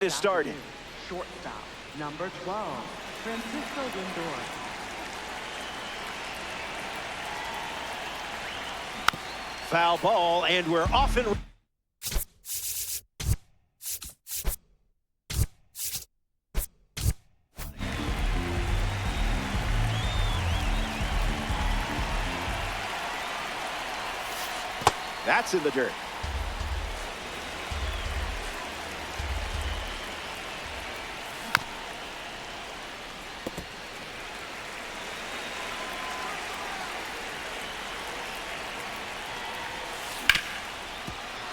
Is started. Shortstop, number 12, Francisco Lindor. Foul ball, and we're off and... That's in the dirt.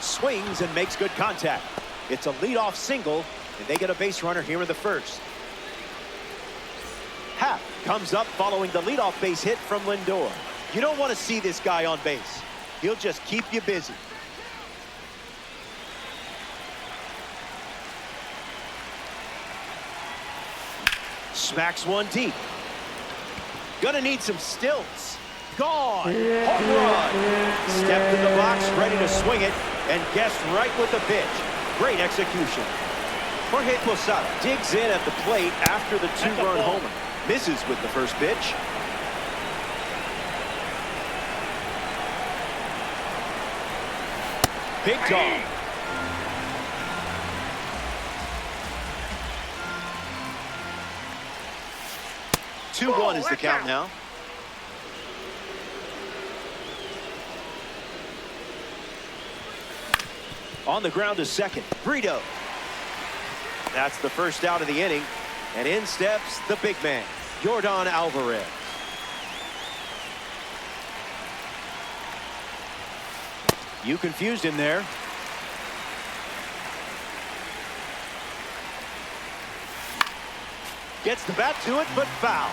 Swings and makes good contact. It's a leadoff single, and they get a base runner here in the first. Happ comes up following the leadoff base hit from Lindor. You don't want to see this guy on base. He'll just keep you busy. Smacks one deep. Gonna need some stilts. Gone. Home run. Stepped in the box, ready to swing it, and guessed right with the pitch. Great execution. Jorge Posada digs in at the plate after the two-run homer. Misses with the first pitch. Big dog. Two-one is the count now. On the ground to second. Brito. That's the first out of the inning. And in steps the big man, Yordan Alvarez. You confused him there. Gets the bat to it, but foul.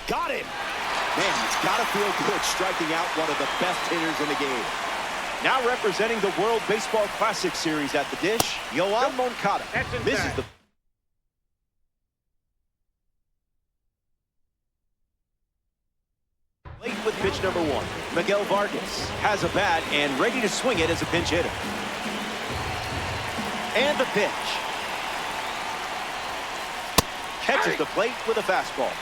Got him. Man, he's got to feel good striking out one of the best hitters in the game. Now representing the World Baseball Classic Series at the dish, Yoan Moncada. This is the late with pitch number one. Miguel Vargas has a bat and ready to swing it as a pinch hitter. And the pitch. Catches the plate with a fastball.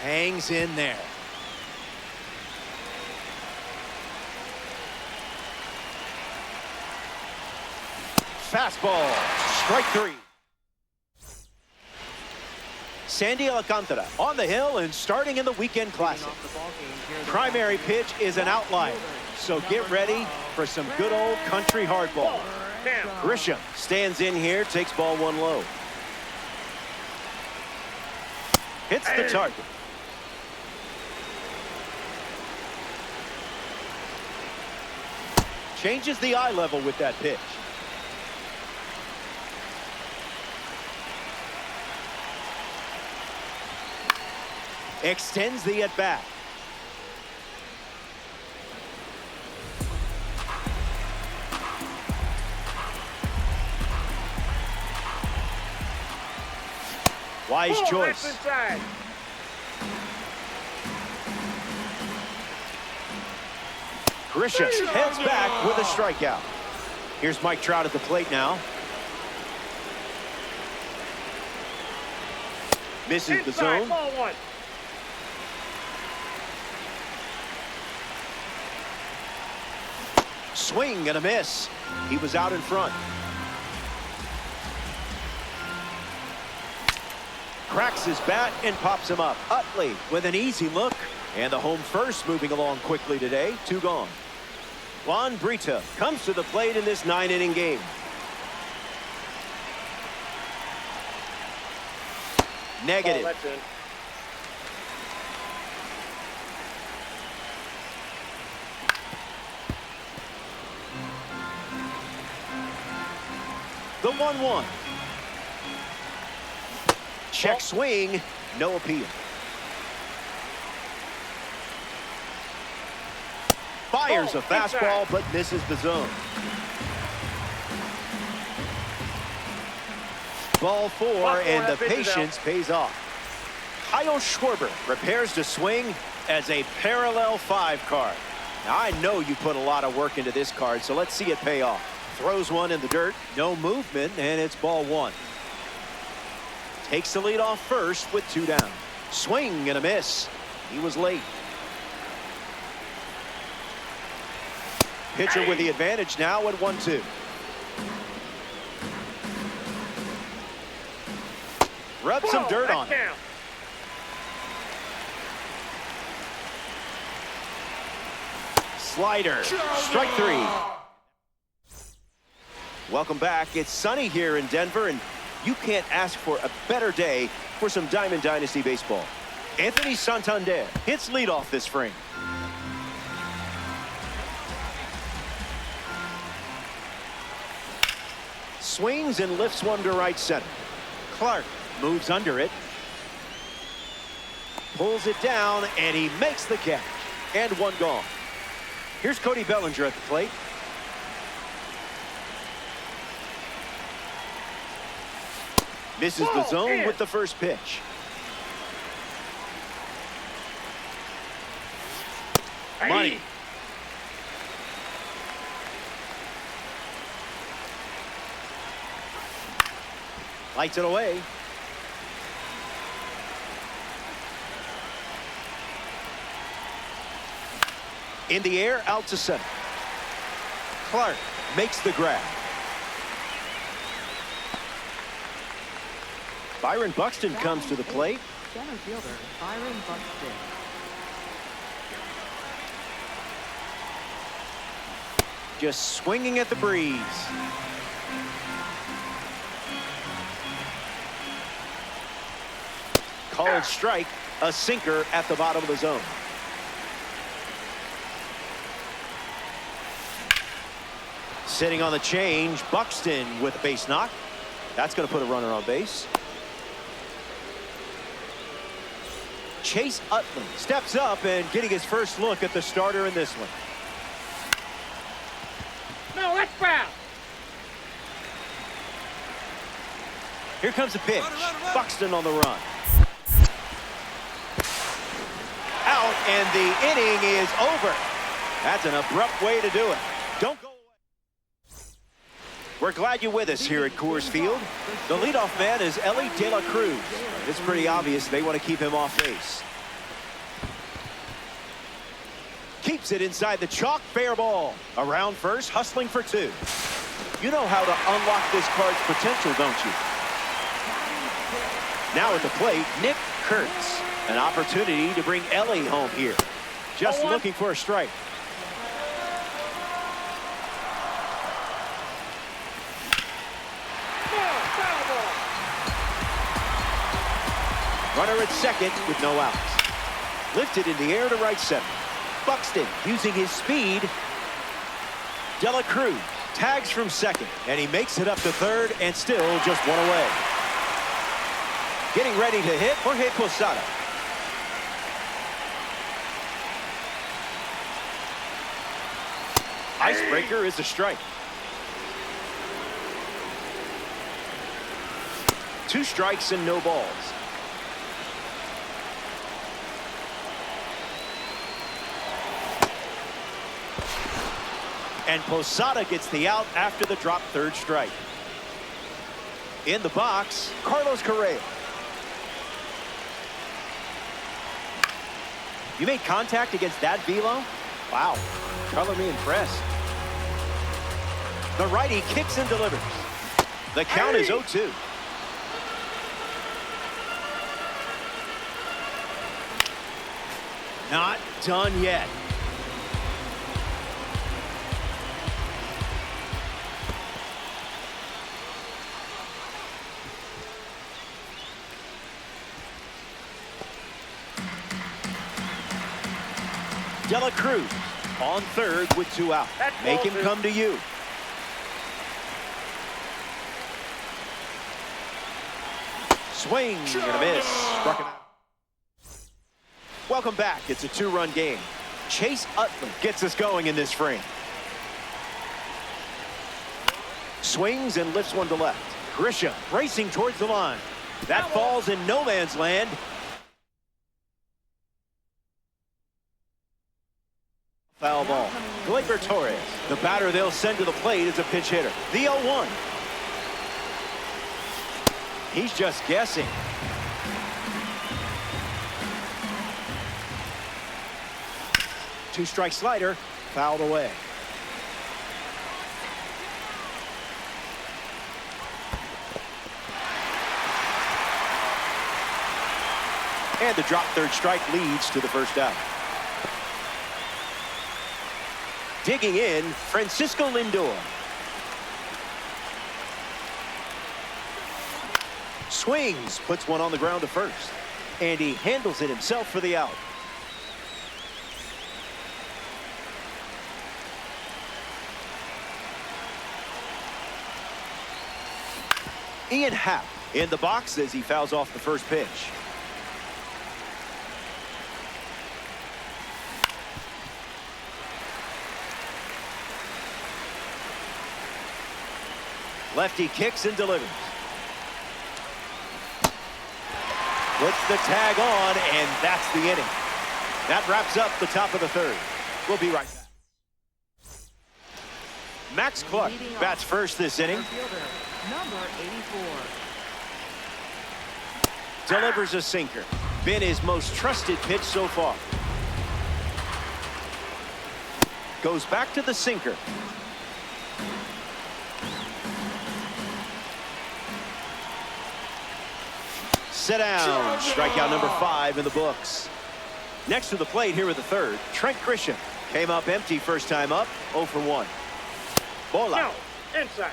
Hangs in there. Fastball. Strike three. Sandy Alcantara on the hill and starting in the weekend classic. Primary pitch is an outlier, so get ready for some good old country hardball. Grisham stands in here, takes ball one low. Hits the target. Changes the eye level with that pitch. Extends the at-bat. Wise choice. Grisham heads back with a strikeout. Here's Mike Trout at the plate now. Misses the zone. Swing and a miss. He was out in front. Cracks his bat and pops him up. Utley with an easy look. And the home first moving along quickly today. Two gone. Juan Brito comes to the plate in this 9-inning game. Negative. Oh, that's in. The 1-1. Check swing. No appeal. Fires a fastball, but misses the zone. Ball four, and the patience pays off. Kyle Schwarber prepares to swing as a parallel 5 card. Now, I know you put a lot of work into this card, so let's see it pay off. Throws one in the dirt, no movement, and it's ball 1. Takes the lead off first with 2 down. Swing and a miss. He was late. Pitcher with the advantage now at 1-2. Rub some dirt on it. Slider. Strike 3. Welcome back. It's sunny here in Denver, and you can't ask for a better day for some Diamond Dynasty baseball. Anthony Santander hits leadoff this frame. Swings and lifts one to right center. Clark moves under it. Pulls it down, and he makes the catch. And 1 gone. Here's Cody Bellinger at the plate. Misses the zone with the first pitch. Money. Lights it away. In the air, out to center. Clark makes the grab. Byron Buxton comes to the plate. Center fielder Byron Buxton. Just swinging at the breeze. Called strike, a sinker at the bottom of the zone. Sitting on the change, Buxton with a base knock. That's going to put a runner on base. Chase Utley steps up and getting his first look at the starter in this one. No, that's foul. Here comes the pitch. Buxton on the run. Out, and the inning is over. That's an abrupt way to do it. Don't go away. We're glad you're with us here at Coors Field. The leadoff man is Ellie De La Cruz. It's pretty obvious they want to keep him off base. Keeps it inside the chalk, fair ball. Around first, hustling for 2. You know how to unlock this card's potential, don't you? Now at the plate, Nick Kurtz. An opportunity to bring Ellie home here. Just looking for a strike. Runner at second with no outs. Lifted in the air to right center. Buxton using his speed. De La Cruz tags from second, and he makes it up to third, and still just 1 away. Getting ready to hit Jorge Posada. Icebreaker is a strike. 2 strikes and no balls. And Posada gets the out after the drop, 3rd strike. In the box, Carlos Correa. You made contact against that velo? Wow, color me impressed. The righty kicks and delivers. The count is 0-2. Not done yet. De La Cruz on third with 2 out. Make him come to you. Swing and a miss. Struck him out. Welcome back. It's a 2-run game. Chase Utley gets us going in this frame. Swings and lifts one to left. Grisham racing towards the line. That falls in no man's land. Foul ball. Gleyber Torres, the batter they'll send to the plate, is a pinch hitter. The 0-1. He's just guessing. Two-strike slider, fouled away. And the drop third strike leads to the first out. Digging in, Francisco Lindor. Swings, puts one on the ground to first. And he handles it himself for the out. Ian Happ in the box as he fouls off the first pitch. Lefty kicks and delivers. Puts the tag on, and that's the inning. That wraps up the top of the third. We'll be right back. Max Clark bats first this inning. Number 84. Delivers a sinker. Been his most trusted pitch so far. Goes back to the sinker. Sit down. Strikeout number 5 in the books. Next to the plate here with the third, Trent Grisham. Came up empty first time up, 0 for 1. Bola. No, inside.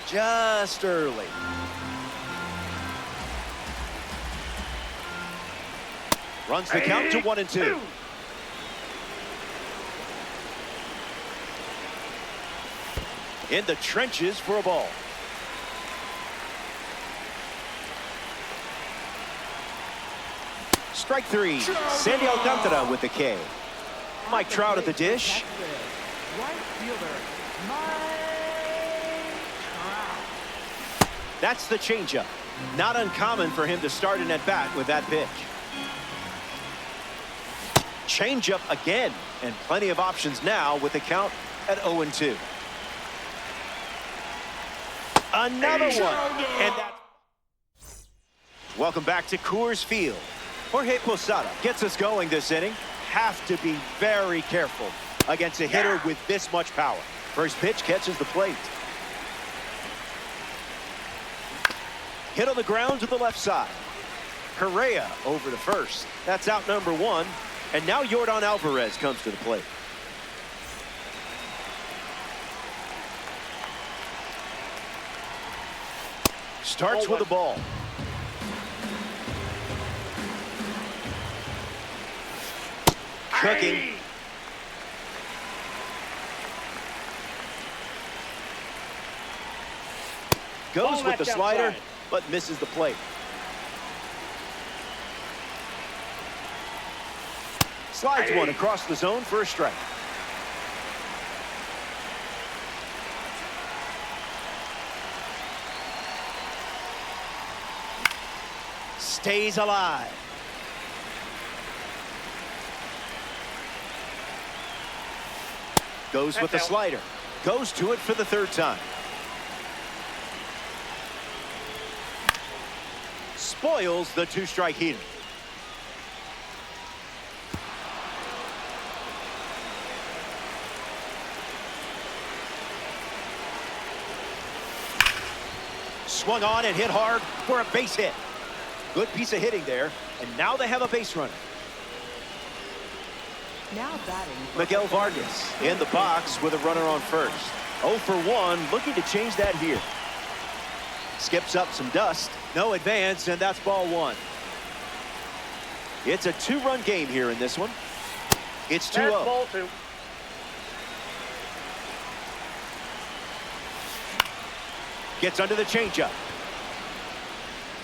Just early. Runs the count to 1 and 2. In the trenches for a ball. Strike 3. Sandy Alcantara with the K. Mike Trout at the dish. Right fielder, Mike Trout. That's the changeup. Not uncommon for him to start an at-bat with that pitch. Changeup again, and plenty of options now with the count at 0 and 2. Another one. And that's... Welcome back to Coors Field. Jorge Posada gets us going this inning. Have to be very careful against a hitter with this much power. First pitch catches the plate. Hit on the ground to the left side. Correa over to first. That's out number 1. And now Yordan Alvarez comes to the plate. Starts with a ball. Cooking. Goes with the slider, but misses the plate. Slides one across the zone for a strike. Stays alive. Goes with the slider. Goes to it for the third time. Spoils the two-strike heater. Swung on and hit hard for a base hit. Good piece of hitting there, and now they have a base runner. Now batting. Miguel Vargas in the box with a runner on first. 0 for 1, looking to change that here. Skips up some dust, no advance, and that's ball 1. It's a 2-run game here in this one. It's 2-0. Ball 2. Gets under the changeup.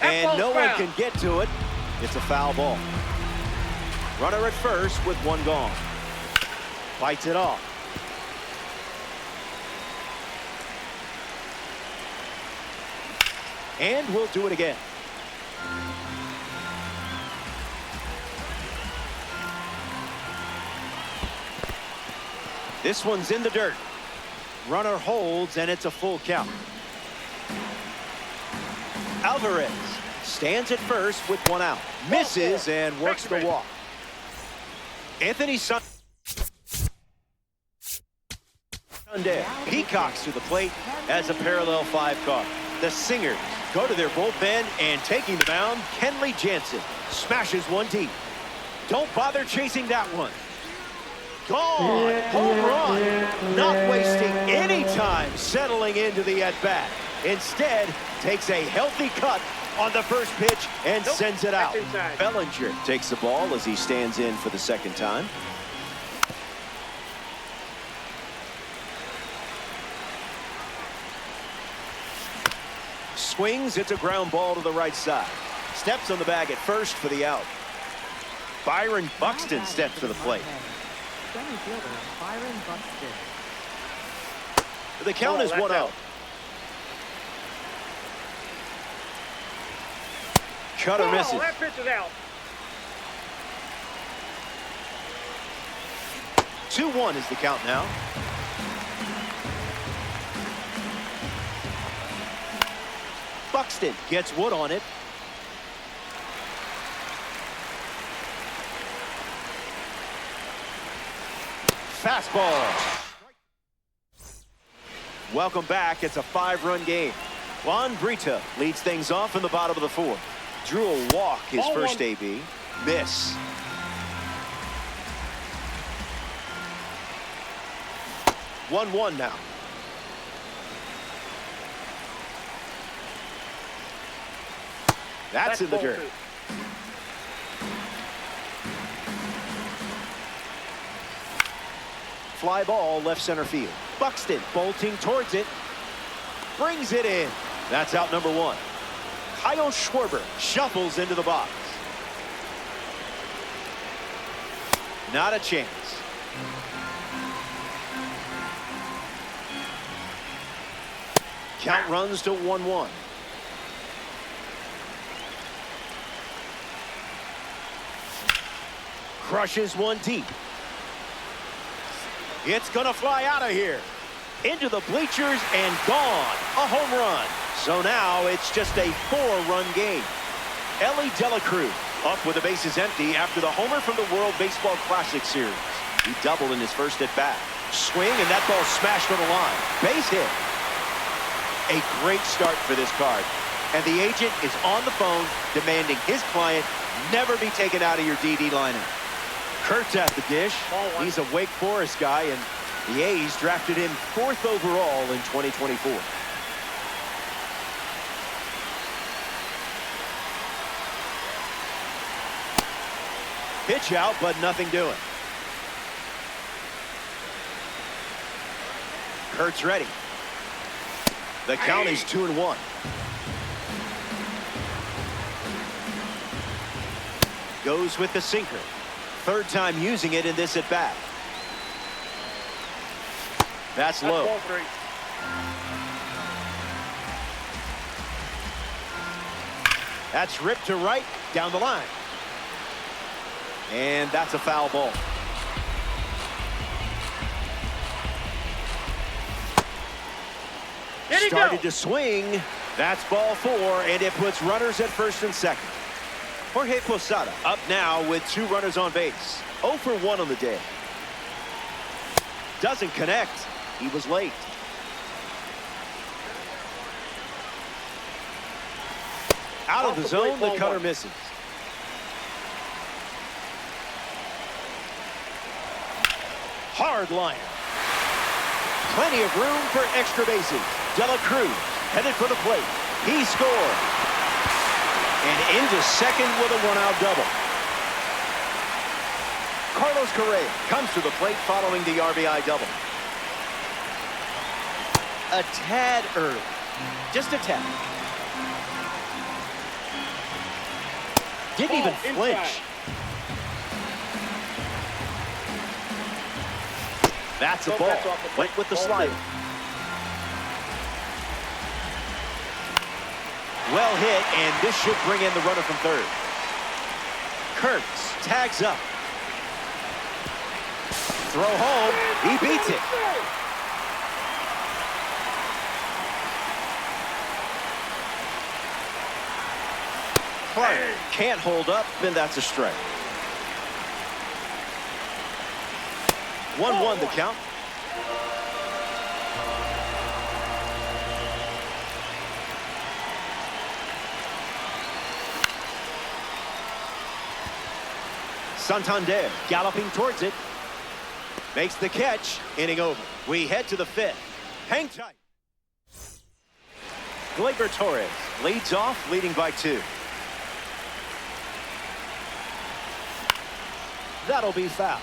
And no one can get to it. It's a foul ball. Runner at first with 1 gone. Fights it off. And we'll do it again. This one's in the dirt. Runner holds, and it's a full count. Alvarez stands at first with one out. Misses and works the walk. Anthony Sunday peacocks to the plate as a parallel 5 card. The Singers go to their bullpen, and taking the mound, Kenley Jansen smashes one deep. Don't bother chasing that one. Gone. Home run. Not wasting any time settling into the at-bat. Instead, takes a healthy cut on the first pitch and sends it out. Bellinger takes the ball as he stands in for the second time. Swings, it's a ground ball to the right side. Steps on the bag at first for the out. Byron Buxton steps to the plate. Center fielder Byron Buxton. The count is 1-0. Cutter misses. That pitch is out. 2-1 is the count now. Buxton gets wood on it. Fastball. Welcome back. It's a 5-run game. Juan Brita leads things off in the bottom of the 4th. Drew a walk his first AB. Miss. One now. That's in the dirt. Fly ball left center field. Buxton bolting towards it. Brings it in. That's out number 1. Kyle Schwarber shuffles into the box. Not a chance. Count runs to 1-1. Crushes one deep. It's gonna fly out of here. Into the bleachers and gone. A home run. So now it's just a 4-run game. Ellie De La Cruz up with the bases empty after the homer from the World Baseball Classic Series. He doubled in his first at bat. Swing, and that ball smashed on the line. Base hit. A great start for this card. And the agent is on the phone demanding his client never be taken out of your DD lineup. Kurtz at the dish. He's a Wake Forest guy, and the A's drafted him 4th overall in 2024. Pitch out, but nothing doing. Kurtz ready. The count is 2-1. Goes with the sinker. 3rd time using it in this at bat. That's low. That's ripped to right down the line. And that's a foul ball. Started to swing. That's ball 4, and it puts runners at first and second. Jorge Posada up now with 2 runners on base. 0 for 1 on the day. Doesn't connect. He was late. Out of the zone, the cutter misses. Hard liner. Plenty of room for extra bases. De La Cruz headed for the plate. He scored. And into second with a 1-out double. Carlos Correa comes to the plate following the RBI double. A tad early. Just a tad. Didn't even flinch. That's a ball. Went with the slider. Well hit, and this should bring in the runner from third. Kurtz tags up. Throw home. He beats it. Clark can't hold up, and that's a strike. 1-1 the count. Santander galloping towards it. Makes the catch. Inning over. We head to the fifth. Hang tight. Gleyber Torres leads off, leading by 2. That'll be foul.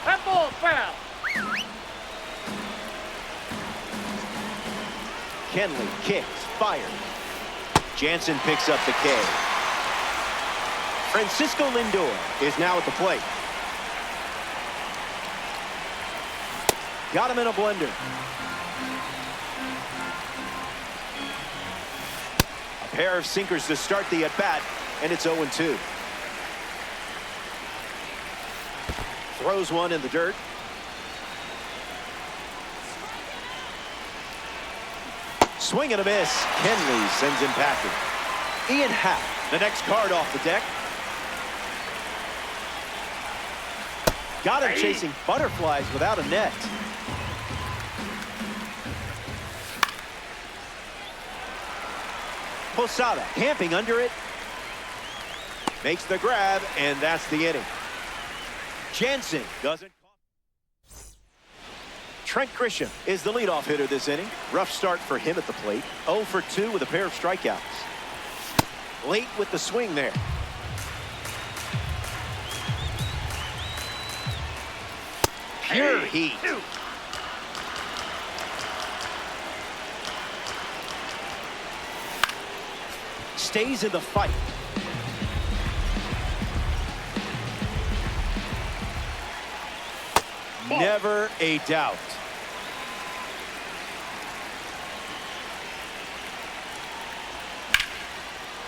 That ball foul. Kenley kicks, fired. Jansen picks up the K. Francisco Lindor is now at the plate. Got him in a blender. A pair of sinkers to start the at-bat, and it's 0-2. Throws one in the dirt. Swing and a miss. Kenley sends him packing. Ian Happ, the next card off the deck. Got him chasing butterflies without a net. Posada camping under it. Makes the grab, and that's the inning. Jansen doesn't. Trent Grisham is the leadoff hitter this inning. Rough start for him at the plate. 0 for 2 with a pair of strikeouts. Late with the swing there. Pure heat. Stays in the fight. Never a doubt.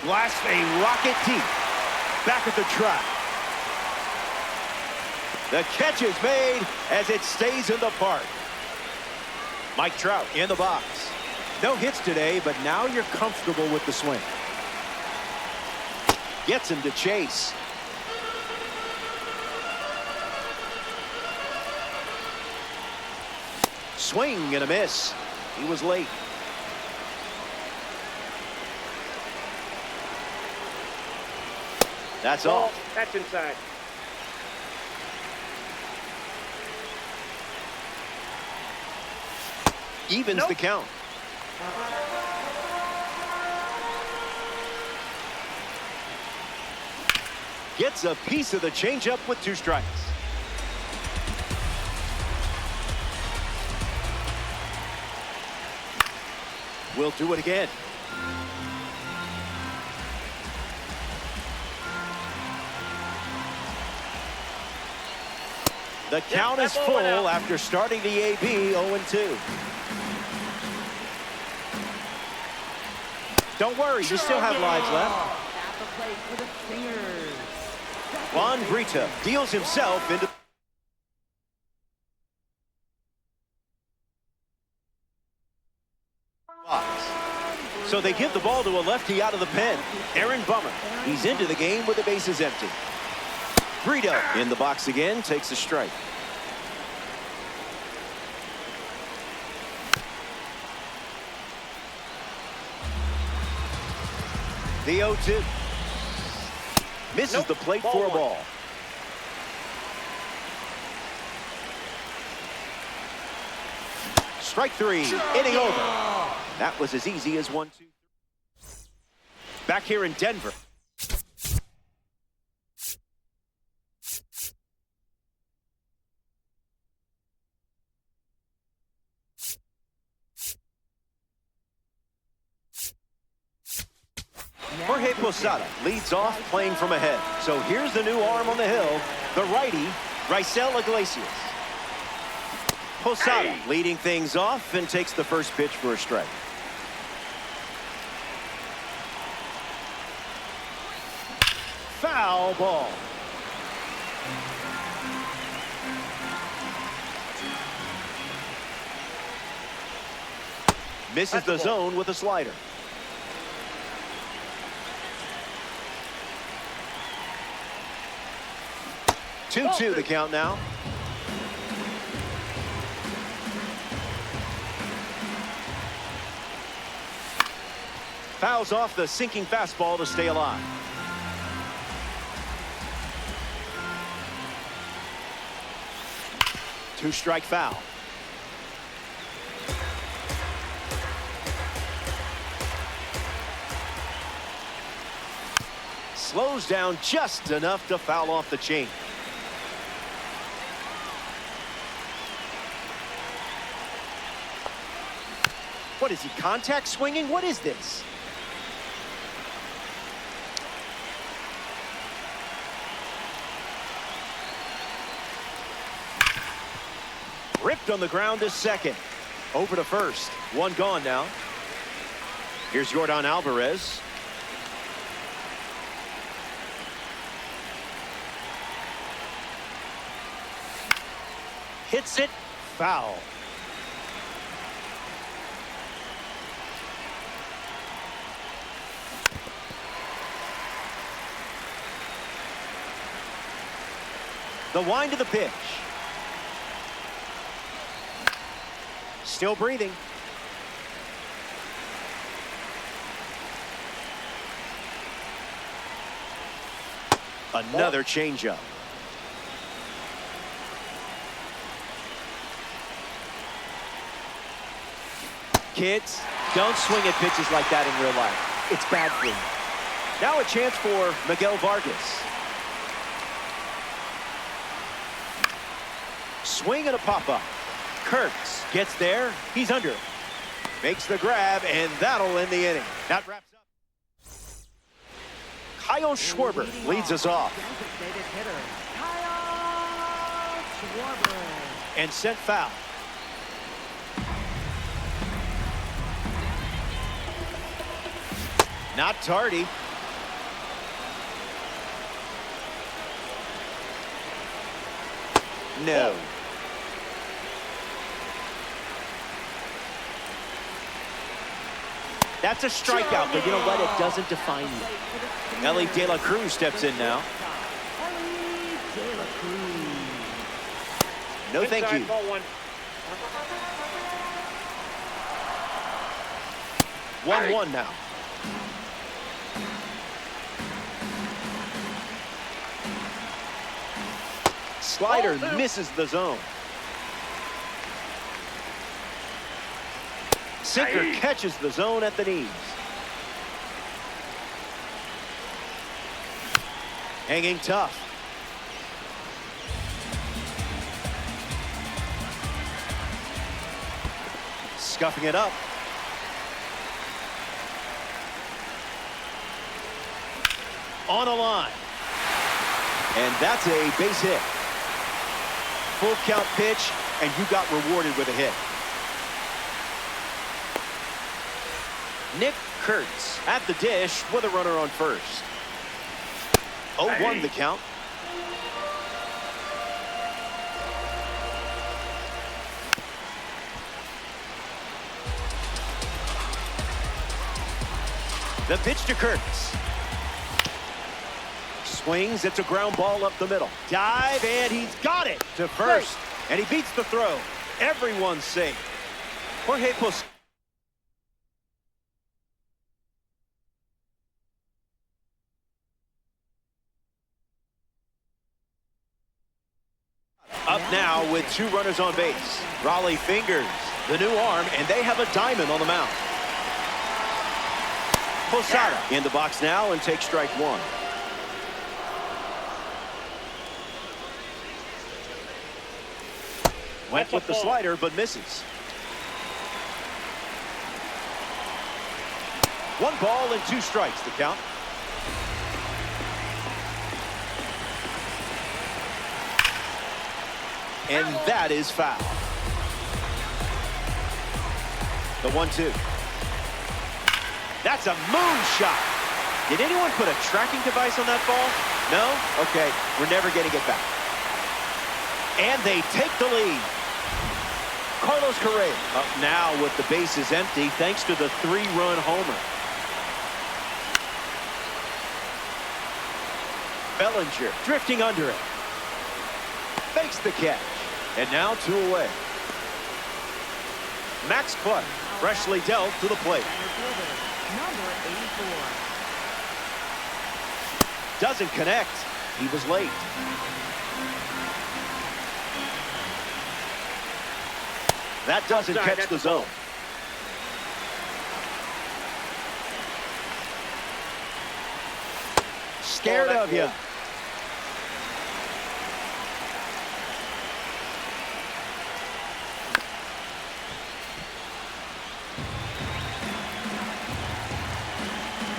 Blasts a rocket deep. Back at the track. The catch is made as it stays in the park. Mike Trout in the box. No hits today, but now you're comfortable with the swing. Gets him to chase. Swing and a miss. He was late. That's all. That's inside. Evens the count. Gets a piece of the changeup with 2 strikes. We'll do it again. The count is full after starting the AB 0-2. Don't worry, you still have lives left. At the plate for the Stingers. Juan Brita deals himself into box. So they give the ball to a lefty out of the pen. Aaron Bummer. He's into the game with the bases empty. Brito in the box again, takes a strike. The 0-2. Misses the plate for a ball. Strike 3, inning over. That was as easy as 1-2. Back here in Denver. Jorge Posada Posada leads off playing from ahead. So here's the new arm on the hill, the righty, Raisel Iglesias. Posada leading things off and takes the first pitch for a strike. Foul ball. Misses the zone with a slider. Two the count now. Fouls off the sinking fastball to stay alive. Two-strike foul. Slows down just enough to foul off the chain. What is he, contact swinging? What is this? Ripped on the ground to second. Over to first. One gone now. Here's Yordan Alvarez. Hits it. Foul. The wind of the pitch. Still breathing. Another changeup. Kids, don't swing at pitches like that in real life. It's bad for you. Now a chance for Miguel Vargas. Swing and a pop-up. Kurtz gets there. He's under. Makes the grab, and that'll end the inning. That wraps up. Kyle Schwarber leads us off. And sent foul. Not tardy. No. That's a strikeout, but you know what? It doesn't define you. Ellie De La Cruz steps in now. No, thank you. 1-1 now. Slider misses the zone. Sinker catches the zone at the knees. Hanging tough. Scuffing it up. On a line. And that's a base hit. Full count pitch, and you got rewarded with a hit. Nick Kurtz at the dish with a runner on first. 0-1 the count. The pitch to Kurtz. Swings, it's a ground ball up the middle. Dive, and he's got it to first. And he beats the throw. Everyone's safe. Jorge Posada. Up now with 2 runners on base. Raleigh fingers the new arm, and they have a diamond on the mound. Posada in the box now and takes strike 1. Went with the slider, but misses. 1 ball and 2 strikes to count. And that is foul. The 1-2. That's a moonshot. Did anyone put a tracking device on that ball? No? Okay, we're never getting it back. And they take the lead. Carlos Correa up now with the bases empty thanks to the 3-run homer. Bellinger drifting under it. Fakes the catch. And now 2 away. Max Clark freshly dealt to the plate. Number 84. Doesn't connect. He was late. That doesn't catch the zone. Scared of you.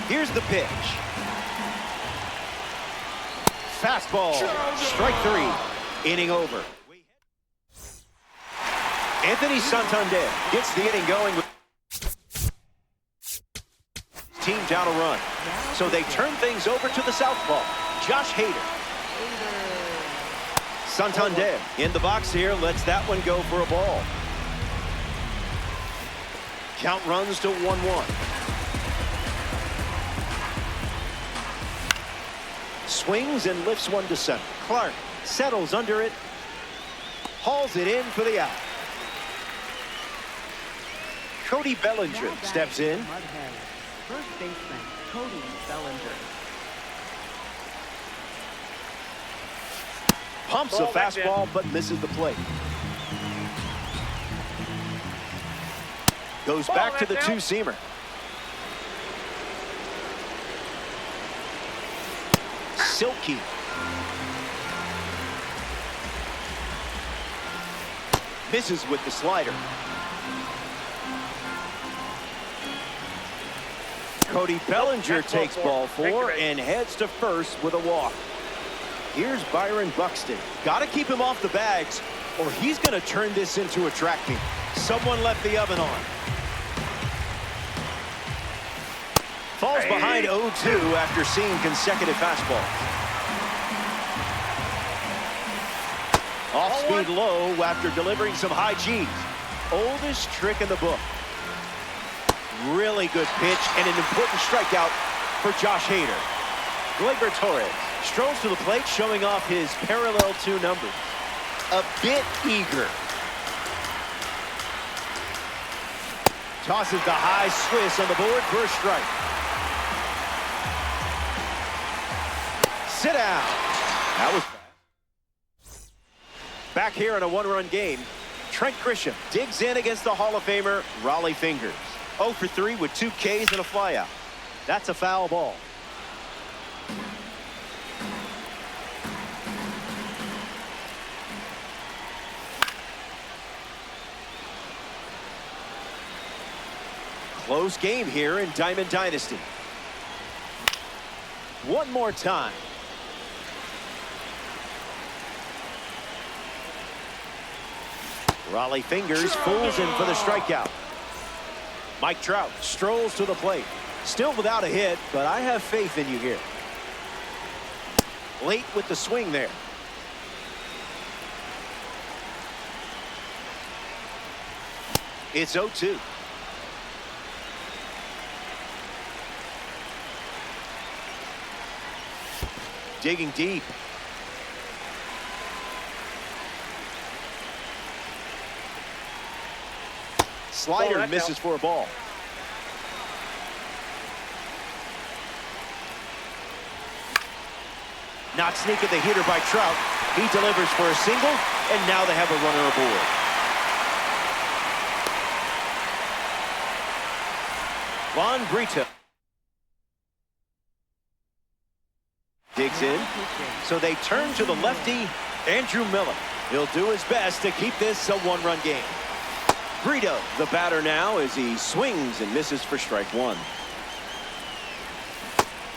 Here's the pitch. Fastball. Strike 3. Inning over. Anthony Santander gets the inning going with team down a run. So they turn things over to the southpaw, Josh Hader. Santander in the box here, lets that one go for a ball. Count runs to 1-1. Swings and lifts one to center. Clark settles under it, hauls it in for the out. Cody Bellinger steps in. First baseman, Cody Bellinger. Pumps a fastball, but misses the plate. Goes back to the 2-seamer. Silky. Misses with the slider. Cody Bellinger takes ball 4 and heads to first with a walk. Here's Byron Buxton. Got to keep him off the bags, or he's going to turn this into a track meet. Someone left the oven on. Falls behind 0-2 after seeing consecutive fastballs. Off-speed low after delivering some high G's. Oldest trick in the book. Really good pitch and an important strikeout for Josh Hader. Gleyber Torres strolls to the plate, showing off his parallel 2 numbers. A bit eager. Tosses the high Swiss on the board for a strike. Sit down. That was fast. Back here in a 1-run game, Trent Grisham digs in against the Hall of Famer Raleigh Fingers. 0 for 3 with 2 Ks and a flyout. That's a foul ball. Close game here in Diamond Dynasty. One more time. Raleigh Fingers fools him for the strikeout. Mike Trout strolls to the plate. Still without a hit, but I have faith in you here. Late with the swing there. It's 0-2. Digging deep. Slider misses for a ball. Not sneaking the hitter by Trout. He delivers for a single, and now they have a runner aboard. Juan Brito digs in, so they turn to the lefty, Andrew Miller. He'll do his best to keep this a 1-run game. Brito, the batter now, as he swings and misses for strike 1.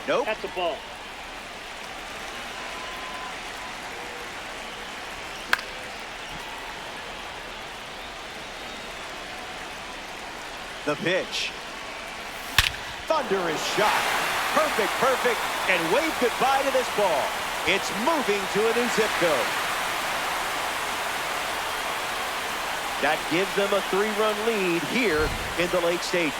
Nope. That's a ball. The pitch. Thunderous shot. Perfect, perfect, and wave goodbye to this ball. It's moving to a new zip code. That gives them a 3-run lead here in the late stages.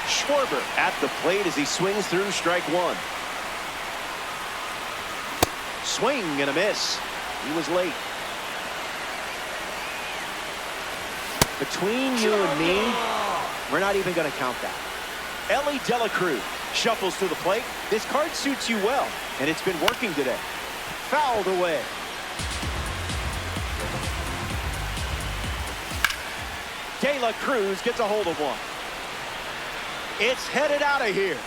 Schwarber at the plate as he swings through strike one. Swing and a miss. He was late. Between you and me, we're not even going to count that. Ellie De La Cruz shuffles to the plate. This card suits you well, and it's been working today. Fouled away. De La Cruz gets a hold of one. It's headed out of here.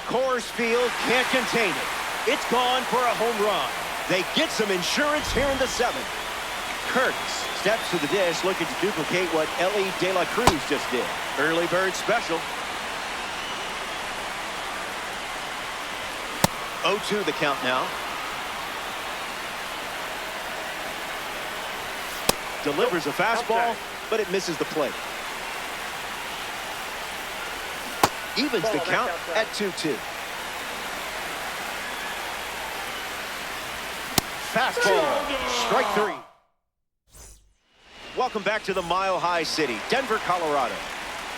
Coors Field can't contain it. It's gone for a home run. They get some insurance here in the 7th. Curtis steps to the dish, looking to duplicate what Ellie De La Cruz just did. Early bird special. 0-2 the count now. Delivers a fastball, but it misses the plate. Evens the count at 2-2. Fastball, strike 3. Welcome back to the Mile High City, Denver, Colorado.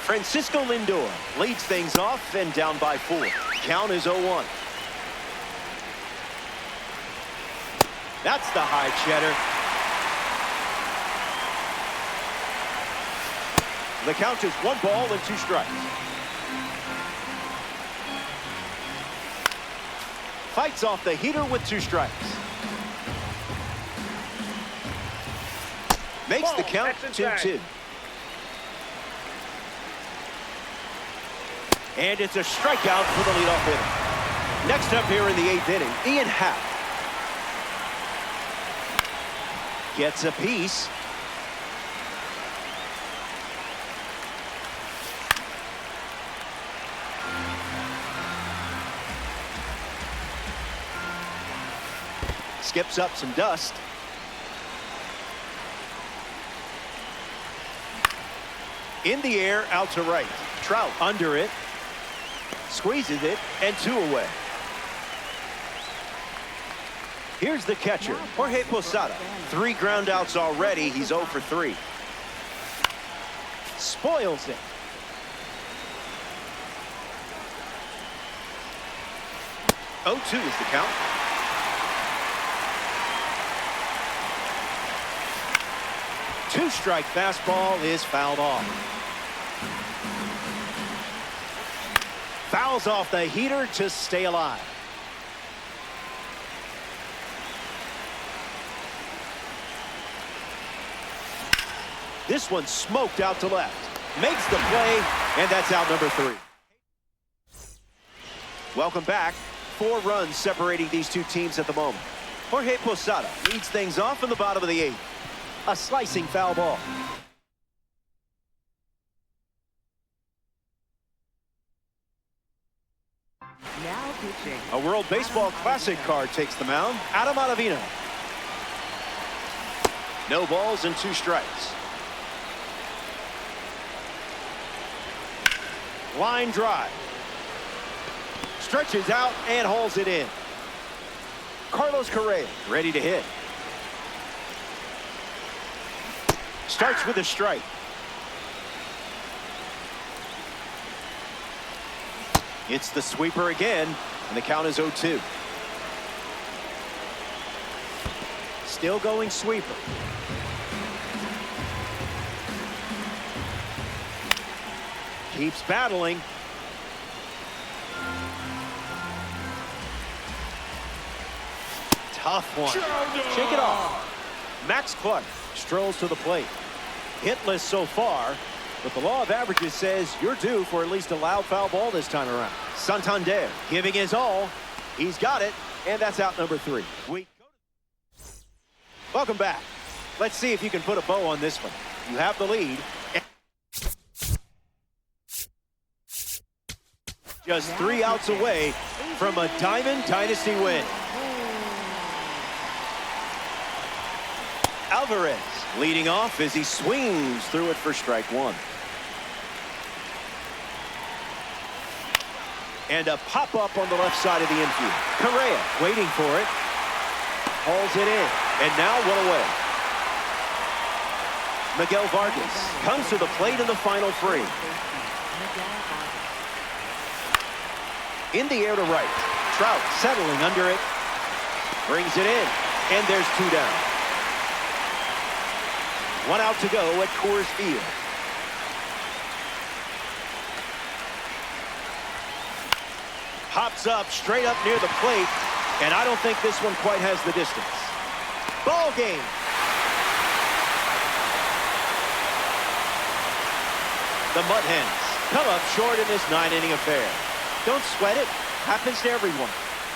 Francisco Lindor leads things off and down by 4. Count is 0-1. That's the high cheddar. The count is 1 ball and 2 strikes. Fights off the heater with 2 strikes. Makes the count 2-2. And it's a strikeout for the leadoff hitter. Next up here in the 8th inning, Ian Happ gets a piece. Skips up some dust. In the air, out to right. Trout under it. Squeezes it, and 2 away. Here's the catcher, Jorge Posada. 3 groundouts already. He's 0 for 3. Spoils it. Oh, 2 is the count. Two-strike fastball is fouled off. Fouls off the heater to stay alive. This one smoked out to left. Makes the play, and that's out number 3. Welcome back. 4 runs separating these two teams at the moment. Jorge Posada leads things off in the bottom of the 8th. A slicing foul ball. Now pitching. A World Baseball Classic card takes the mound. Adam Ottavino. No balls and 2 strikes. Line drive. Stretches out and hauls it in. Carlos Correa ready to hit. Starts with a strike. It's the sweeper again, and the count is 0-2. Still going sweeper. Keeps battling. Tough one. Shake it off. Max Clark strolls to the plate. Hitless so far, but the law of averages says you're due for at least a loud foul ball this time around. Santander giving his all. He's got it, and that's out number 3. Welcome back. Let's see if you can put a bow on this one. You have the lead. Just 3 outs away from a Diamond Dynasty win. Alvarez Leading off as he swings through it for strike one. And a pop-up on the left side of the infield. Correa waiting for it. Hauls it in. And now one away. Miguel Vargas comes to the plate in the final three. In the air to right. Trout settling under it. Brings it in. And there's two down. One out to go at Coors Field. Hops up straight up near the plate, and I don't think this one quite has the distance. Ball game. The Mud Hens come up short in this 9-inning affair. Don't sweat it. Happens to everyone.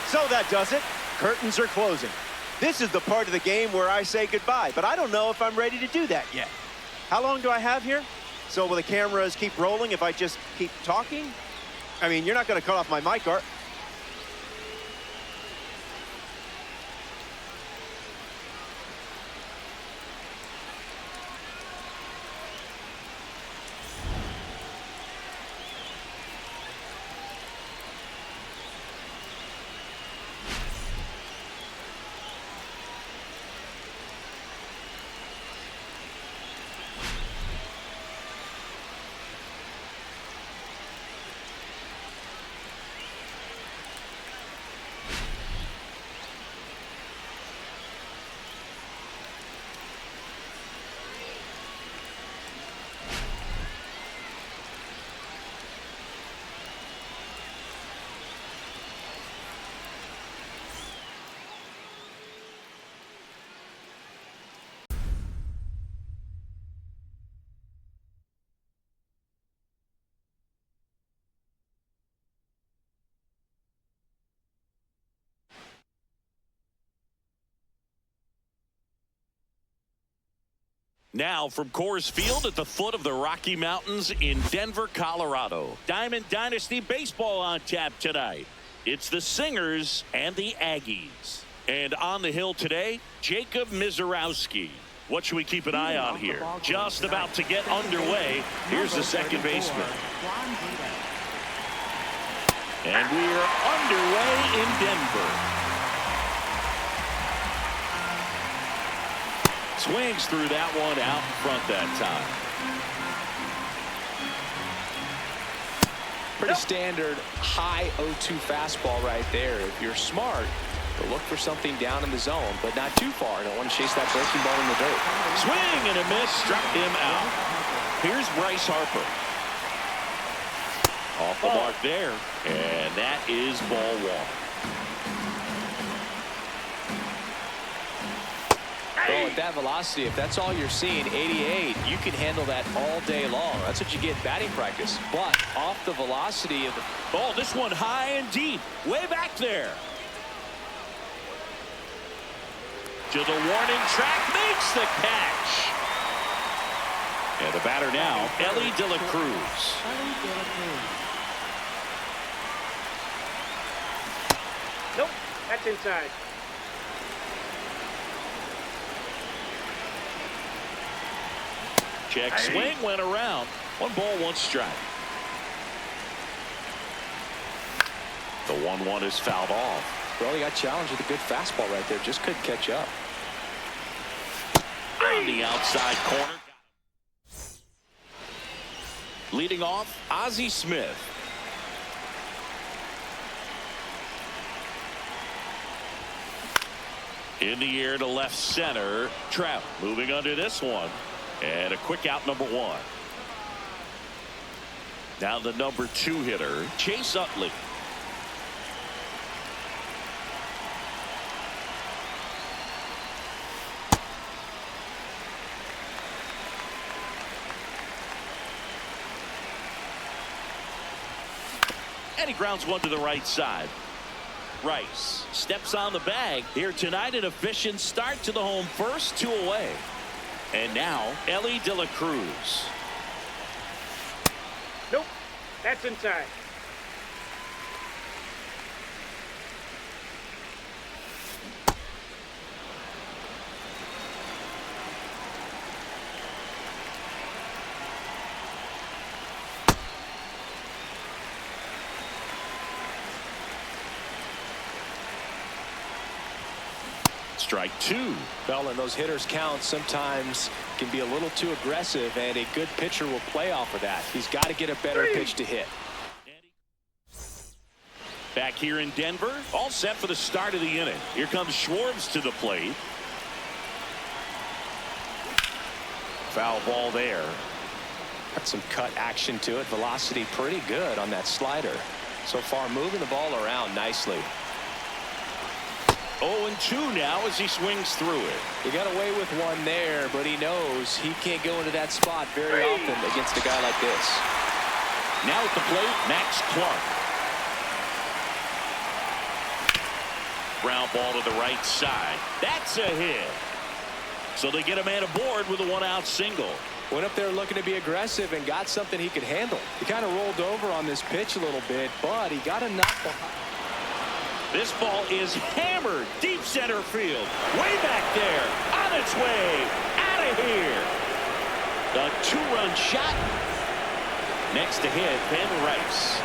So that does it. Curtains are closing. This is the part of the game where I say goodbye, but I don't know if I'm ready to do that yet. How long do I have here? So will the cameras keep rolling if I just keep talking? I mean, you're not going to cut off my mic, are? Now from Coors Field at the foot of the Rocky Mountains in Denver, Colorado. Diamond Dynasty baseball on tap tonight. It's the Singers and the Aggies. And on the hill today, Jacob Mizorowski. What should we keep an eye on here? Just about to get underway. Here's the second baseman. And we are underway in Denver. Swings through that one out in front that time. Pretty standard high 0-2 fastball right there. If you're smart, you'll look for something down in the zone, but not too far. Don't want to chase that breaking ball in the dirt. Swing and a miss, struck him out. Here's Bryce Harper. Off the mark there, and that is ball one. Well, at that velocity, if that's all you're seeing, 88, you can handle that all day long. That's what you get in batting practice. But off the velocity of the... Oh, this one high and deep, way back there. To the warning track, makes the catch. And the batter now, Ellie De La Cruz. Nope, that's inside. Check swing, went around. 1 ball, 1 strike. The 1-1 is fouled off. Well, he got challenged with a good fastball right there. Just couldn't catch up. On the outside corner. Leading off, Ozzie Smith. In the air to left center. Trout moving under this one. And a quick out, number 1. Now the number 2 hitter, Chase Utley. And he grounds one to the right side. Rice steps on the bag here tonight. An efficient start to the home first, 2 away. And now Ellie De La Cruz. Nope, that's inside. Strike two. Well, and those hitters count sometimes can be a little too aggressive, and a good pitcher will play off of that. He's got to get a better pitch to hit. Back here in Denver, all set for the start of the inning. Here comes Schwartz to the plate. Foul ball there. Got some cut action to it. Velocity pretty good on that slider. So far moving the ball around nicely. 0-2 now as he swings through it. He got away with one there, but he knows he can't go into that spot very often against a guy like this. Now at the plate, Max Clark. Ground ball to the right side. That's a hit. So they get a man aboard with a one-out single. Went up there looking to be aggressive and got something he could handle. He kind of rolled over on this pitch a little bit, but he got a knock behind. This ball is hammered deep center field. Way back there. On its way. Out of here. The two-run shot. Next to hit, Ben Rice.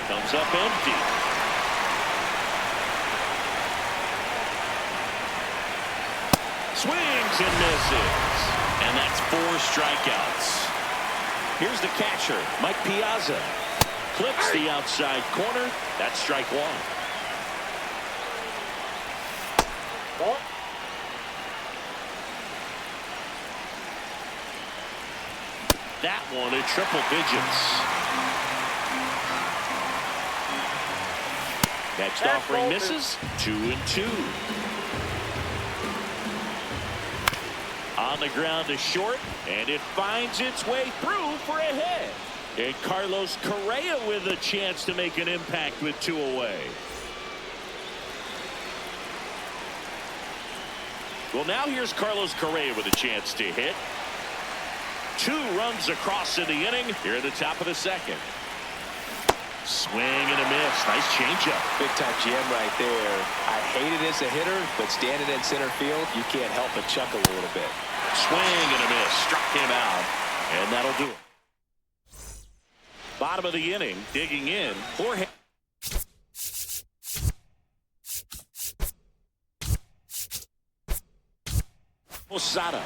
Comes up empty. Swings and misses. And that's 4 strikeouts. Here's the catcher, Mike Piazza. Clips the outside corner. That's strike one. Ball. That one in triple digits. Next offering misses. 2-2. On the ground to short, and it finds its way through for a hit. And Carlos Correa with a chance to make an impact with 2 away. Well, now here's Carlos Correa with a chance to hit. 2 runs across in the inning here at the top of the second. Swing and a miss. Nice changeup. Big time jam right there. I hate it as a hitter, but standing in center field, you can't help but chuckle a little bit. Swing and a miss. Struck him out. And that'll do it. Bottom of the inning. Digging in. Jorge. Posada.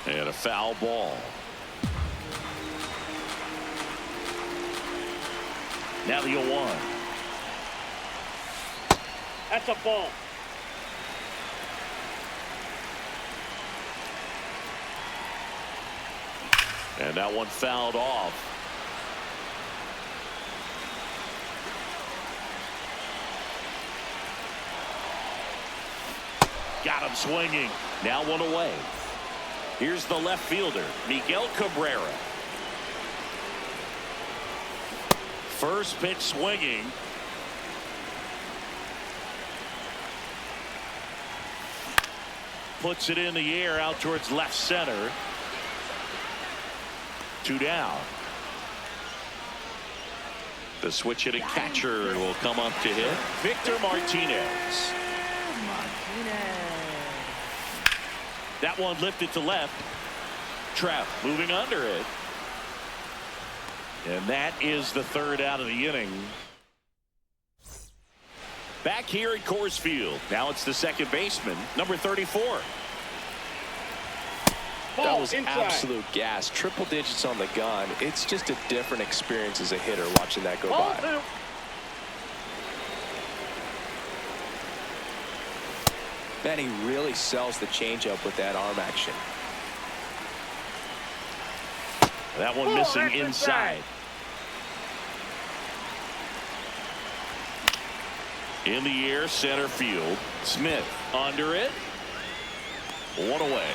And a foul ball. Now the 0-1. That's a ball. And that one fouled off. Got him swinging. Now 1 away. Here's the left fielder, Miguel Cabrera. First pitch swinging. Puts it in the air out towards left center. 2 down. The switch hitting catcher will come up to hit. Victor Martinez. That one lifted to left. Trev moving under it. And that is the 3rd out of the inning. Back here at Coors Field. Now it's the second baseman, number 34. Ball That was inside. absolute gas. Triple digits on the gun. It's just a different experience as a hitter watching that go Ball by. 2. Man, he really sells the changeup with that arm action. That one Oh, missing that's inside. In the air, center field. Smith under it. 1 away.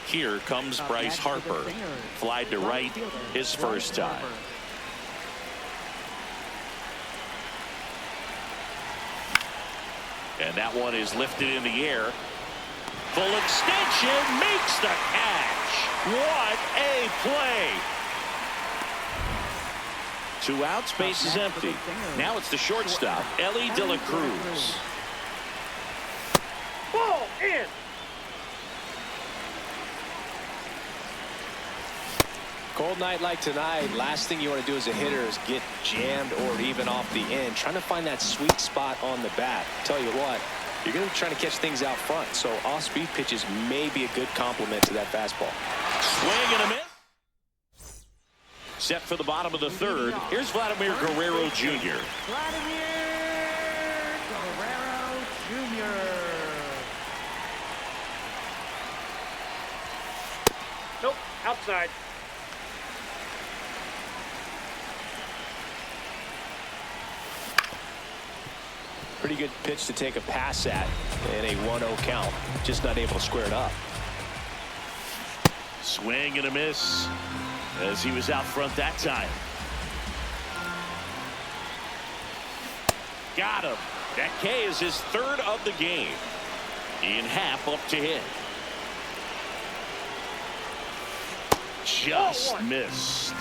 Here comes Bryce Harper. Flied to right his first time. And that one is lifted in the air. full extension, makes the catch. What a play. 2 outs, base is empty. Now it's the shortstop, Ellie De La Cruz. Ball in. Cold night like tonight, last thing you want to do as a hitter is get jammed or even off the end. Trying to find that sweet spot on the bat. Tell you what, you're going to be trying to catch things out front, so off-speed pitches may be a good complement to that fastball. Swing and a miss. Set for the bottom of the third. Here's Vladimir Guerrero Jr. Vladimir Guerrero Jr. Nope, outside. Pretty good pitch to take a pass at in a 1-0 count. Just not able to square it up. Swing and a miss as he was out front that time. Got him. That K is his 3rd of the game. In half up to hit. Just missed.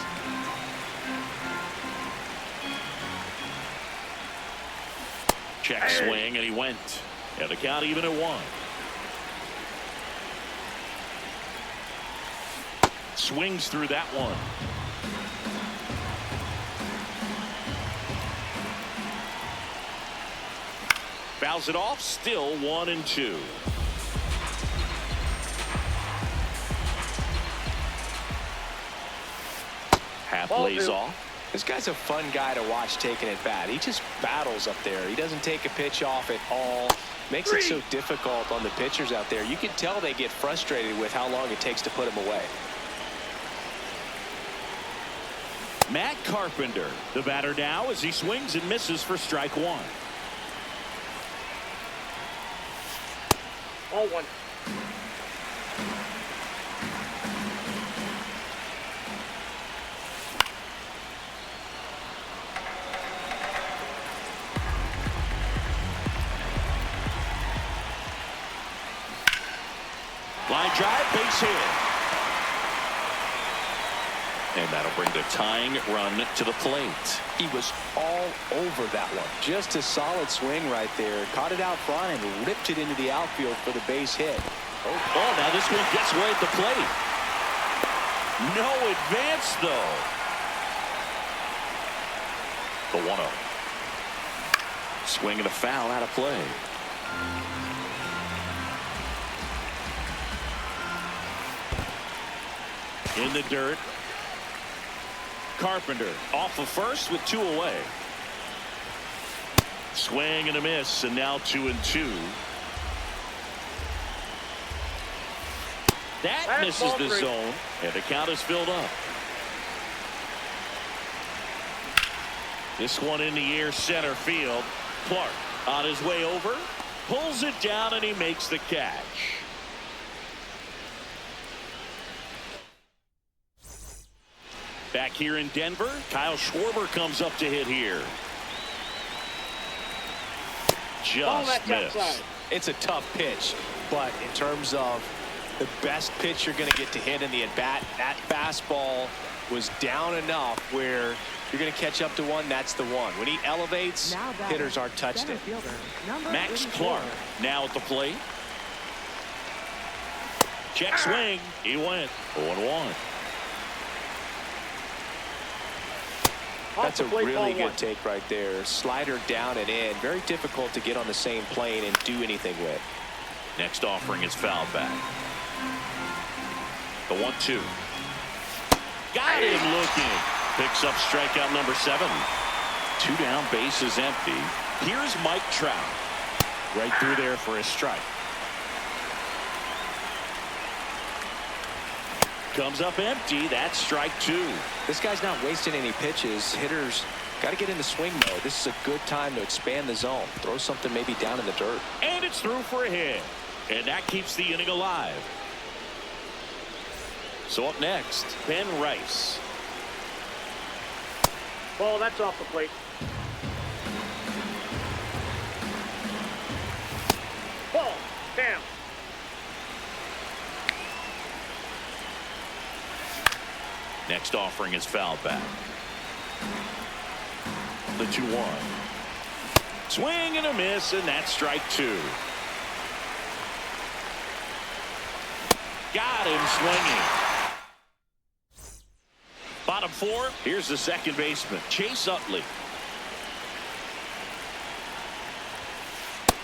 Check swing, and he went. And the count even at 1. Swings through that one. Fouls it off, still 1-2. Half lays off. This guy's a fun guy to watch taking at bat. He just battles up there. He doesn't take a pitch off at all. Makes it so difficult on the pitchers out there. You can tell they get frustrated with how long it takes to put him away. Matt Carpenter, the batter now, as he swings and misses for strike 1. All 1. Line drive, base hit. And that'll bring the tying run to the plate. He was all over that one. Just a solid swing right there. Caught it out front and ripped it into the outfield for the base hit. Oh, now this one gets right at the plate. No advance, though. The 1-0. Swing and a foul out of play. In the dirt. Carpenter off of first with 2 away. Swing and a miss, and now 2-2. That misses the zone, and the count is filled up. This one in the air, center field. Clark on his way over, pulls it down, and he makes the catch. Back here in Denver, Kyle Schwarber comes up to hit here. Just missed. Outside. It's a tough pitch, but in terms of the best pitch you're going to get to hit in the at-bat, that fastball was down enough where you're going to catch up to one. That's the one. When he elevates, hitters aren't touched it. Max Clark now at the plate. Check swing. He went 0-1. That's a really good take right there. Slider down and in. Very difficult to get on the same plane and do anything with. Next offering is fouled back. The 1-2. Got him looking. Picks up strikeout number 7. 2 down, base is empty. Here's Mike Trout. Right through there for a strike. Comes up empty. That's strike 2. This guy's not wasting any pitches. Hitters got to get in the swing mode. This is a good time to expand the zone. Throw something maybe down in the dirt. And it's through for a hit. And that keeps the inning alive. So up next, Ben Rice. Ball, that's off the plate. Ball, down. next offering is fouled back. The 2-1. Swing and a miss, and that's strike 2. Got him swinging. Bottom 4, here's the second baseman, Chase Utley.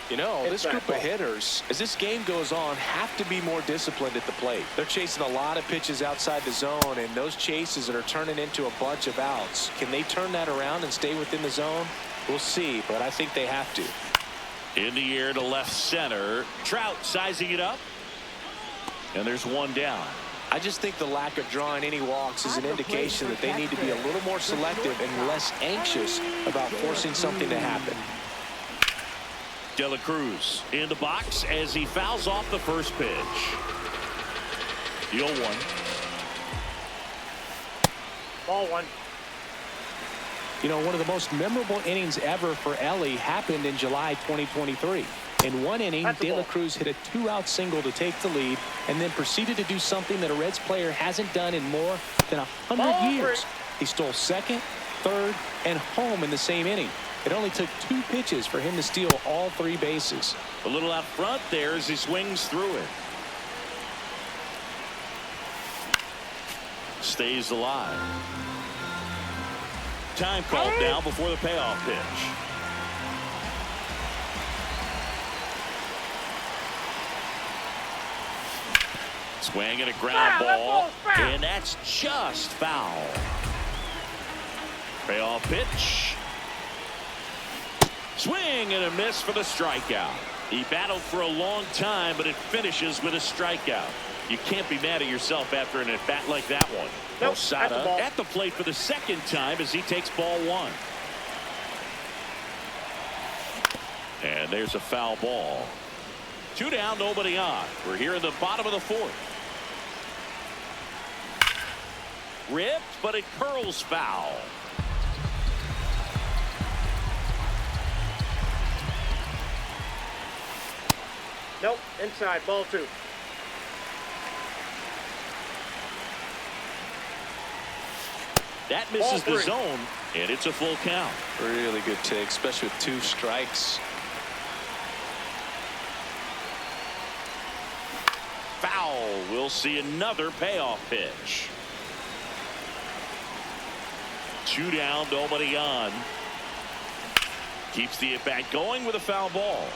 You know, this group of hitters, as this game goes on, have to be more disciplined at the plate. They're chasing a lot of pitches outside the zone, and those chases that are turning into a bunch of outs. Can they turn that around and stay within the zone? We'll see, but I think they have to. In the air to left center. Trout sizing it up. And there's one down. I just think the lack of drawing any walks is an indication that they need to be a little more selective and less anxious about forcing something to happen. De La Cruz in the box as he fouls off the first pitch. The 0-1. Ball 1. You know, one of the most memorable innings ever for Ellie happened in July 2023. In one inning, De La Cruz hit a 2-out single to take the lead and then proceeded to do something that a Reds player hasn't done in more than 100 years. He stole second, third, and home in the same inning. It only took 2 pitches for him to steal all 3 bases. A little out front there as he swings through it. Stays alive. Time called now before the payoff pitch. Swing and a ground ball, and that's just foul. Payoff pitch. Swing and a miss for the strikeout. He battled for a long time, but it finishes with a strikeout. You can't be mad at yourself after an at-bat like that one. Nope, Osada at the plate for the second time as he takes ball 1. And there's a foul ball. 2 down, nobody on. We're here in the bottom of the 4th. Ripped, but it curls foul. Nope, inside, ball 2. That misses the zone, and it's a full count. Really good take, especially with 2 strikes. Foul. We'll see another payoff pitch. 2 down, nobody on. Keeps the at-bat going with a foul ball.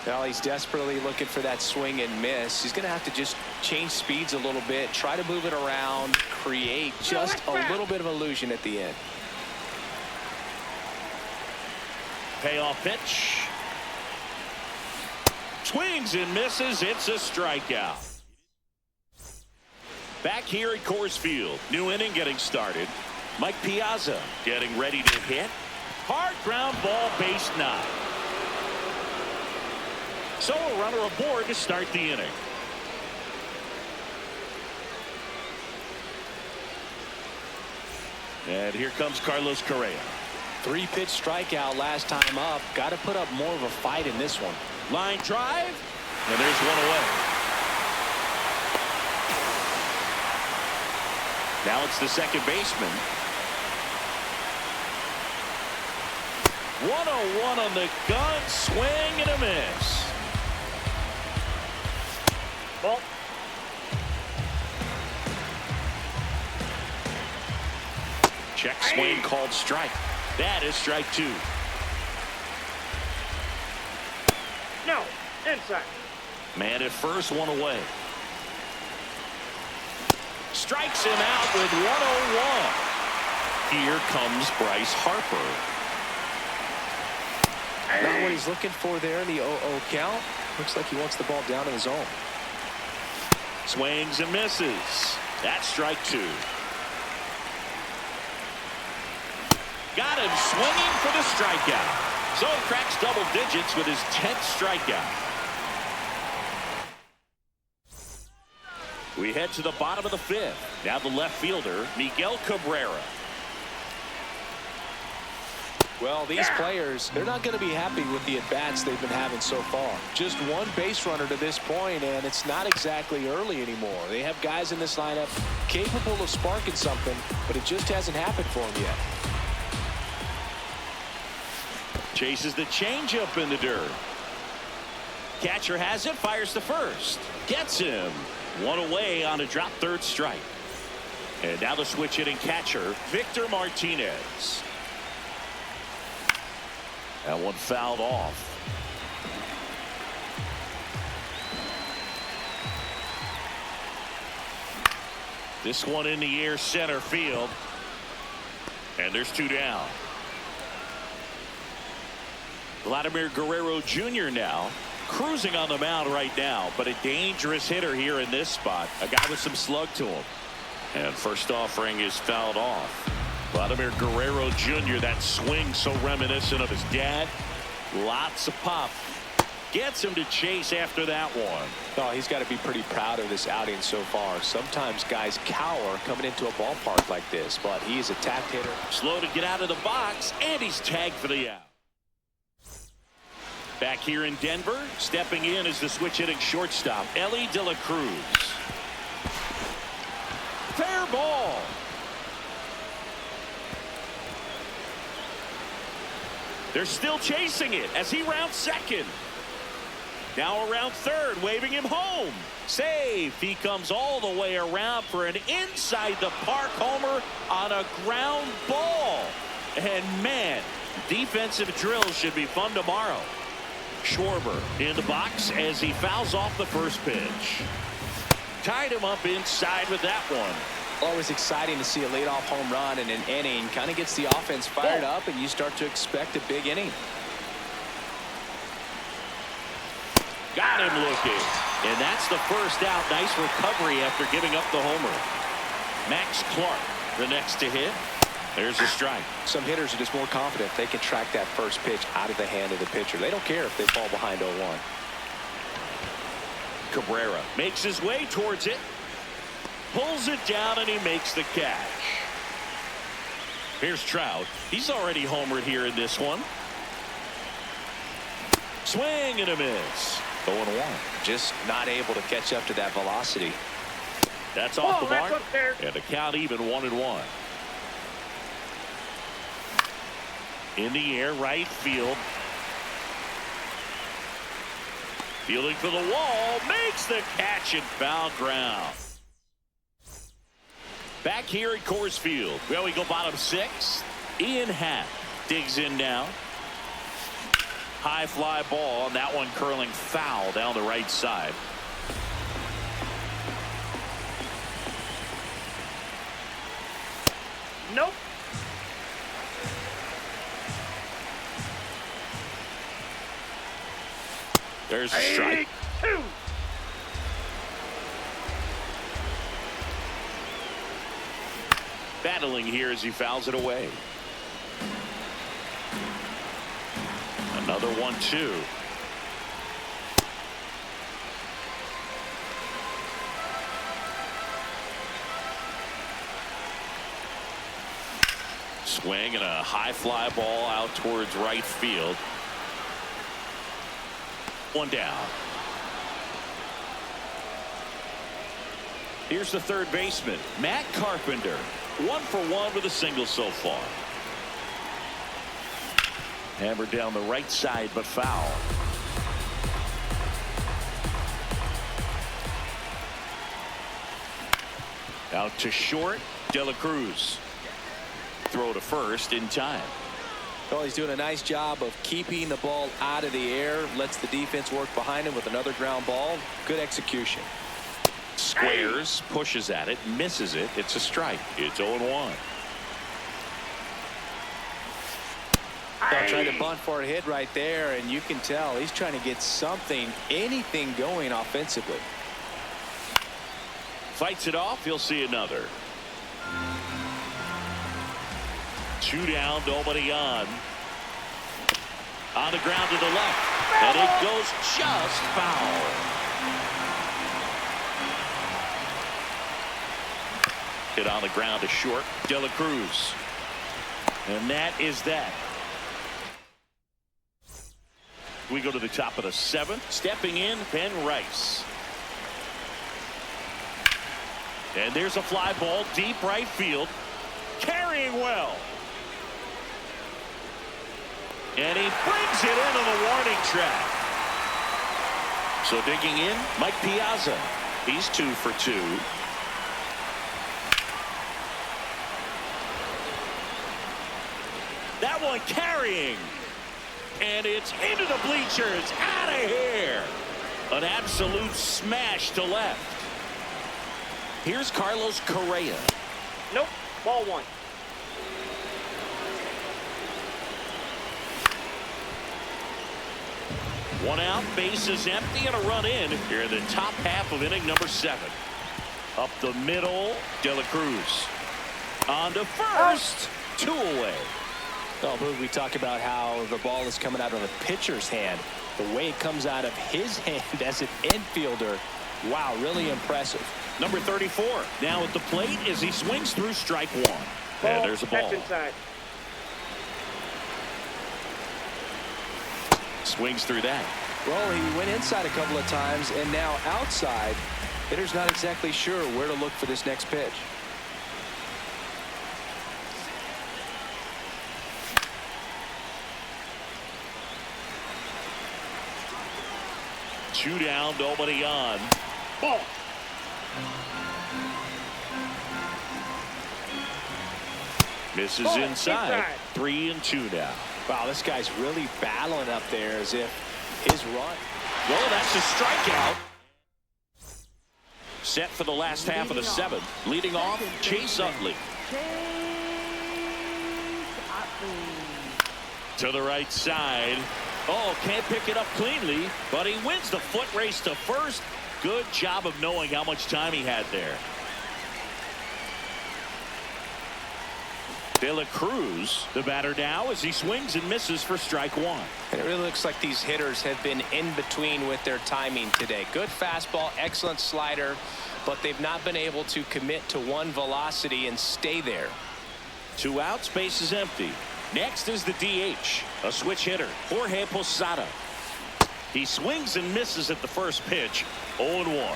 Now he's desperately looking for that swing and miss. He's going to have to just change speeds a little bit, try to move it around, create just a little bit of illusion at the end. Payoff pitch. Swings and misses. It's a strikeout. Back here at Coors Field. New inning getting started. Mike Piazza getting ready to hit. Hard ground ball, base 9. So a runner aboard to start the inning. And here comes Carlos Correa. 3-pitch strikeout last time up. Got to put up more of a fight in this one. Line drive, and there's one away. Now it's the second baseman. 1-0-1 on the gun, swing and a miss. Ball. Check swing called strike. That is strike 2. No, inside. Man at first, one away. Strikes him out with 1-0-1. Here comes Bryce Harper. Not what he's looking for there in the 0-0 count. Looks like he wants the ball down in the zone. Swings and misses. That's strike 2. Got him swinging for the strikeout. So he cracks double digits with his 10th strikeout. We head to the bottom of the 5th. Now the left fielder, Miguel Cabrera. Well, these players, they're not going to be happy with the at-bats they've been having so far. Just one base runner to this point, and it's not exactly early anymore. They have guys in this lineup capable of sparking something, but it just hasn't happened for them yet. Chases the changeup in the dirt. Catcher has it, fires to first. Gets him. One away on a drop third strike. And now the switch hitting catcher, Victor Martinez. That one fouled off. This one in the air, center field. And there's two down. Vladimir Guerrero Jr. now cruising on the mound right now, but a dangerous hitter here in this spot. A guy with some slug to him. And first offering is fouled off. Vladimir Guerrero Jr., that swing so reminiscent of his dad. Lots of pop. Gets him to chase after that one. Oh, he's got to be pretty proud of this outing so far. Sometimes guys cower coming into a ballpark like this, but he's a tapped hitter. Slow to get out of the box, and he's tagged for the out. Back here in Denver, stepping in is the switch hitting shortstop, Ellie De La Cruz. Fair ball. They're still chasing it as he rounds second. Now around third, waving him home. Safe. He comes all the way around for an inside the park homer on a ground ball. And man, defensive drills should be fun tomorrow. Schwarber in the box as he fouls off the first pitch. Tied him up inside with that one. Always exciting to see a leadoff home run in an inning. Kind of gets the offense fired up, and you start to expect a big inning. Got him looking. And that's the first out. Nice recovery after giving up the homer. Max Clark, the next to hit. There's a strike. Some hitters are just more confident they can track that first pitch out of the hand of the pitcher. They don't care if they fall behind 0-1. Cabrera makes his way towards it. Pulls it down, and he makes the catch. Here's Trout. He's already homered here in this one. Swing and a miss. 0-1. Just not able to catch up to that velocity. That's off the mark. Up there. And the count even 1-1. In the air, right field. Fielding for the wall. Makes the catch and foul ground. Back here at Coors Field. Well, we go bottom six. Ian Happ digs in now. High fly ball, and that one curling foul down the right side. Nope. There's a strike. 2. Battling here as he fouls it away. Another 1-2. Swing and a high fly ball out towards right field. One down. Here's the third baseman, Matt Carpenter. 1 for 1 with a single so far. Hammered down the right side, but foul. Out to short, De La Cruz. Throw to first in time. Well, he's doing a nice job of keeping the ball out of the air. Lets the defense work behind him with another ground ball. Good execution. Squares, pushes at it, misses it. It's a strike. It's 0-1. Trying to bunt for a hit right there, and you can tell he's trying to get something, anything going offensively. Fights it off. He'll see another. 2 down, nobody on. On the ground to the left, and it goes just foul. Hit on the ground to short, De La Cruz. And that is that. We go to the top of the 7th. Stepping in, Ben Rice. And there's a fly ball deep right field. Carrying well. And he brings it into the warning track. So digging in, Mike Piazza. He's 2 for 2. That one carrying. And it's into the bleachers. Out of here. An absolute smash to left. Here's Carlos Correa. Nope. Ball 1. One out, base is empty, and a run in here in the top half of inning number 7. Up the middle, De La Cruz. On to first. 2 away. Oh, Boog, we talk about how the ball is coming out of the pitcher's hand. The way it comes out of his hand as an infielder, wow, really impressive. Number 34 now at the plate as he swings through strike 1. And there's a ball. That's inside. Swings through that. Well, he went inside a couple of times, and now outside. Hitter's not exactly sure where to look for this next pitch. Two down, nobody on. Ball. Misses Ball. inside. Inside. 3-2 now. Wow, this guy's really battling up there as if his run. Well, that's a strikeout. Set for the last half of the 7th. Leading off, Chase Utley. To the right side. Oh, can't pick it up cleanly, but he wins the foot race to first. Good job of knowing how much time he had there. De La Cruz, the batter now, as he swings and misses for strike 1. And it really looks like these hitters have been in between with their timing today. Good fastball, excellent slider, but they've not been able to commit to one velocity and stay there. 2 outs, base is empty. Next is the DH, a switch hitter, Jorge Posada. He swings and misses at the first pitch, 0-1.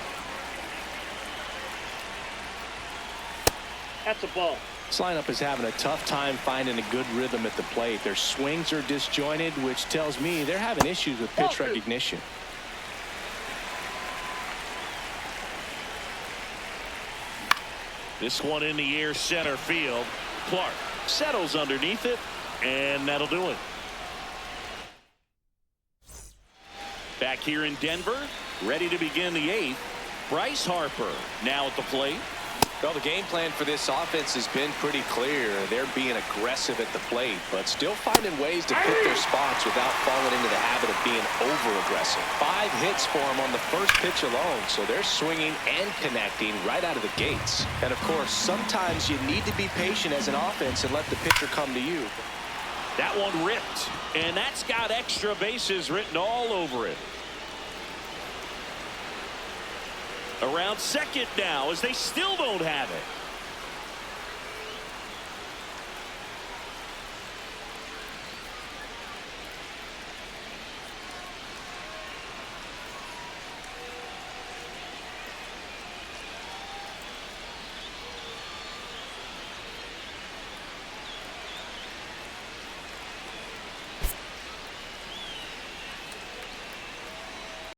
That's a ball. This lineup is having a tough time finding a good rhythm at the plate. Their swings are disjointed, which tells me they're having issues with pitch recognition. This one in the air, center field. Clark settles underneath it, and that'll do it. Back here in Denver, ready to begin the 8th. Bryce Harper now at the plate. Well, the game plan for this offense has been pretty clear. They're being aggressive at the plate, but still finding ways to pick their spots without falling into the habit of being over-aggressive. 5 hits for them on the first pitch alone, so they're swinging and connecting right out of the gates. And, of course, sometimes you need to be patient as an offense and let the pitcher come to you. That one ripped, and that's got extra bases written all over it. Around second now as they still don't have it.